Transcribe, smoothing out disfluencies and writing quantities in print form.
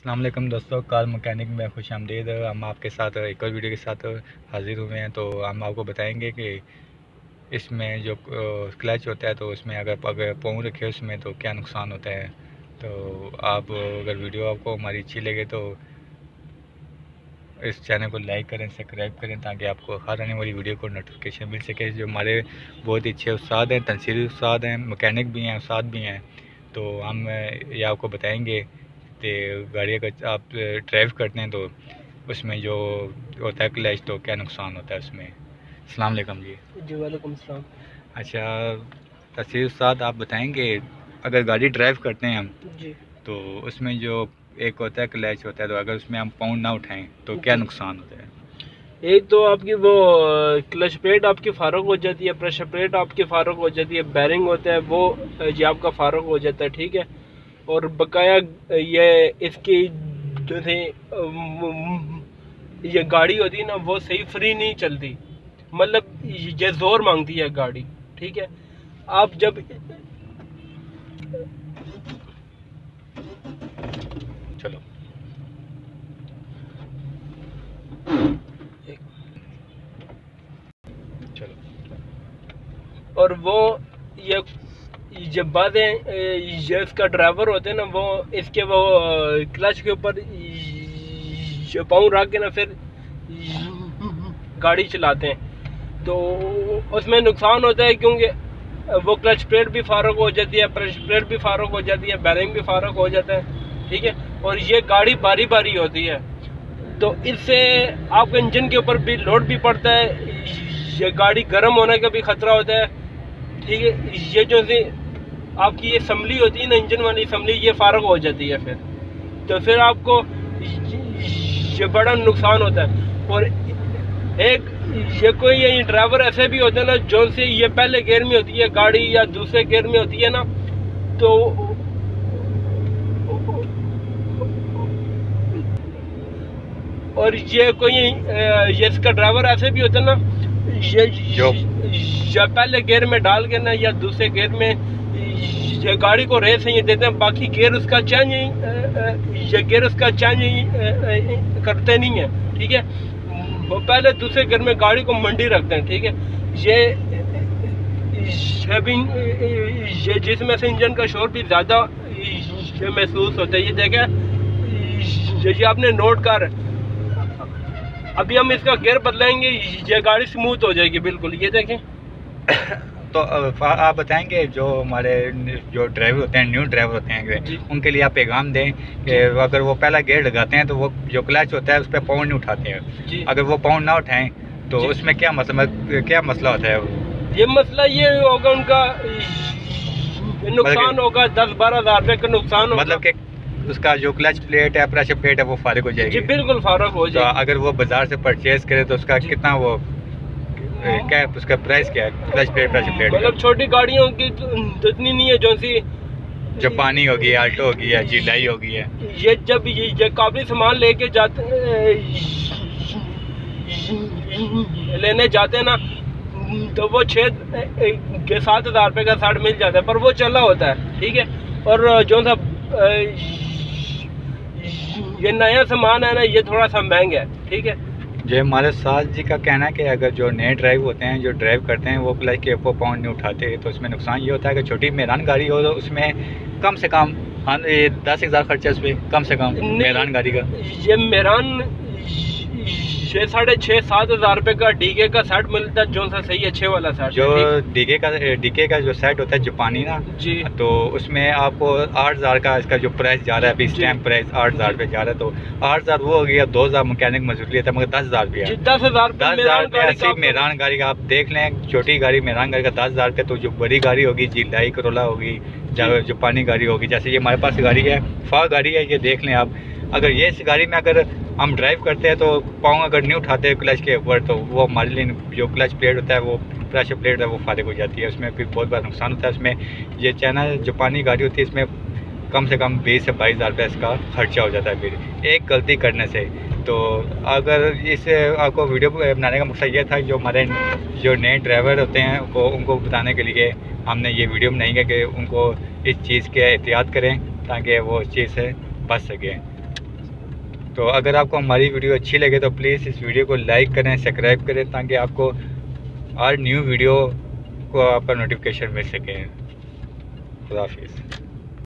अस्सलाम वालेकुम दोस्तों, कार मैकेनिक में खुश आमदीद। हम आपके साथ एक और वीडियो के साथ हाजिर हुए हैं। तो हम आपको बताएंगे कि इसमें जो क्लच होता है तो उसमें अगर पाँव रखे उसमें तो क्या नुकसान होता है। तो आप अगर वीडियो आपको हमारी अच्छी लगे तो इस चैनल को लाइक करें, सब्सक्राइब करें ताकि आपको हर आने वाली वीडियो को नोटिफिकेशन मिल सके। जो हमारे बहुत अच्छे उस्ताद हैं, तंसीरी उस्ताद हैं, मैकेनिक भी हैं, उस्ताद भी हैं। तो हम ये आपको बताएंगे कि गाड़ी अगर आप ड्राइव करते हैं तो उसमें जो होता है क्लच तो क्या नुकसान होता है उसमें। अस्सलाम वालेकुम जी। जी वालेकुम सलाम। अच्छा तंसीरी उस्ताद, आप बताएंगे अगर गाड़ी ड्राइव करते हैं हम जी तो उसमें जो एक होता है क्लच होता है, तो अगर उसमें हम पाउंड ना उठाएं तो क्या नुकसान होता है। एक तो आपकी वो क्लच प्लेट आपकी फारुक हो जाती है, प्रेशर प्लेट आपकी फारुक हो जाती है, बैरिंग होता है वो ये आपका फारुक हो जाता है, ठीक है। और बकाया ये इसकी जो थी ये गाड़ी होती है ना वो सही फ्री नहीं चलती, मतलब ये जोर मांगती है गाड़ी, ठीक है। आप जब चलो चलो और वो ये जब बातें ये इसका ड्राइवर होते हैं ना वो इसके वो क्लच के ऊपर पाँव रख के ना फिर गाड़ी चलाते हैं तो उसमें नुकसान होता है, क्योंकि वो क्लच प्लेट भी फारुक हो जाती है, प्रेशर प्लेट भी फारुक हो जाती है, बैरिंग भी फारुक हो जाता है, ठीक है। और ये गाड़ी बारी बारी होती है तो इससे आपके इंजन के ऊपर भी लोड भी पड़ता है, ये गाड़ी गर्म होने का भी खतरा होता है, ठीक है। ये जो सी आपकी ये असम्बली होती है ना, इंजन वाली असम्बली, ये फारुक हो जाती है फिर तो फिर आपको ये बड़ा नुकसान होता है। और एक ये कोई ये ड्राइवर ऐसे भी होते हैं ना जो से ये पहले गियर में होती है गाड़ी या दूसरे गियर में होती है ना, तो और ये कोई ये इसका ड्राइवर ऐसे भी होता है ना ये पहले गियर में डाल के ना या दूसरे गियर में ये गाड़ी को रेस ही देते हैं, बाकी गियर उसका चेंज ये गियर उसका चेंज करते नहीं है, ठीक है। वो पहले दूसरे गियर में गाड़ी को मंडी रखते हैं, ठीक है। ये जिसमें से इंजन का शोर भी ज़्यादा ये महसूस होता है। ये देखें ये आपने नोट कर, अभी हम इसका गियर बदलाएंगे ये गाड़ी स्मूथ हो जाएगी बिल्कुल, ये देखें। तो आप बताएंगे जो हमारे जो ड्राइवर होते हैं, न्यू ड्राइवर होते हैं, उनके लिए आप पैगाम दें कि अगर वो पहला गियर लगाते हैं तो वो जो क्लच होता है उस पर पाउंड नहीं उठाते हैं। अगर वो पाउंड ना उठाएं तो उसमें क्या मसला होता है। ये मसला ये होगा उनका नुकसान होगा, 10-12 हज़ार रुपये का नुकसान होगा। मतलब कि उसका जो क्लच प्लेट है, प्रेशर प्लेट है, वो फारिग हो जाएगी। जी बिल्कुल फारिग हो जाएगी। तो अगर वो बाजार से परचेज करे तो उसका कितना वो क्या उसका प्राइस क्या है क्लच प्लेट, प्रेशर प्लेट? मतलब छोटी गाड़ियों की तो इतनी नहीं है, जो सी जापानी होगी, आल्टो होगी या जिलाई होगी है। ये जब ये काफी सामान लेके जाते लेने जाते हैं ना तो वो 6-7 हज़ार रुपये का सेट मिल जाता है, पर वो चला होता है, ठीक है। और जो सा ये नया सामान है ना ये थोड़ा सा महंगा है, ठीक है। जो हमारे साथ जी का कहना है कि अगर जो नए ड्राइव होते हैं, जो ड्राइव करते हैं, वो क्लच के ऊपर पाउंड नहीं उठाते तो उसमें नुकसान ये होता है कि छोटी मेरान गाड़ी हो तो उसमें कम से कम 10,000 खर्चा उस पर कम से कम मेरान गाड़ी का। ये मेरान 6-7 हज़ार रुपये का डीके का सेट मिलता है, जो सा सही अच्छे वाला सेट। जो डीके का जो सेट होता है जापानी ना जी, तो उसमें आपको 8,000 का इसका जो प्राइस जा रहा है अभी, स्टैम्प प्राइस 8,000 रुपये जा रहा है। तो 8,000 वो हो गया, 2,000 मैकेनिक मजदूरी लेता है, मगर 10,000 रुपया 10,000 रुपया मेरान गाड़ी का। आप देख लें छोटी गाड़ी मेरान गाड़ी का 10,000 रुपये, तो जो बड़ी गाड़ी होगी जिलाई करोला होगी, जापानी गाड़ी होगी, जैसे ये हमारे पास गाड़ी है फा गाड़ी है, ये देख लें आप। अगर ये इस गाड़ी में अगर हम ड्राइव करते हैं तो पाँव अगर नहीं उठाते क्लच के ऊपर तो वो हमारे लिए जो क्लच प्लेट होता है, वो प्रेशर प्लेट है, वो फारिग हो जाती है, उसमें फिर बहुत बड़ा नुकसान होता है। उसमें ये चाइना जापानी गाड़ी होती है, इसमें कम से कम 20 से 22 हज़ार रुपये इसका खर्चा हो जाता है फिर एक गलती करने से। तो अगर इसे आपको वीडियो बनाने का मकसद ये था जो हमारे जो नए ड्राइवर होते हैं उनको बताने के लिए हमने ये वीडियो बनाई है कि उनको इस चीज़ के एहतियात करें ताकि वो इस चीज़ से बच सकें। तो अगर आपको हमारी वीडियो अच्छी लगे तो प्लीज़ इस वीडियो को लाइक करें, सब्सक्राइब करें, ताकि आपको हर न्यू वीडियो को आपका नोटिफिकेशन मिल सके। खुदा हाफिज़।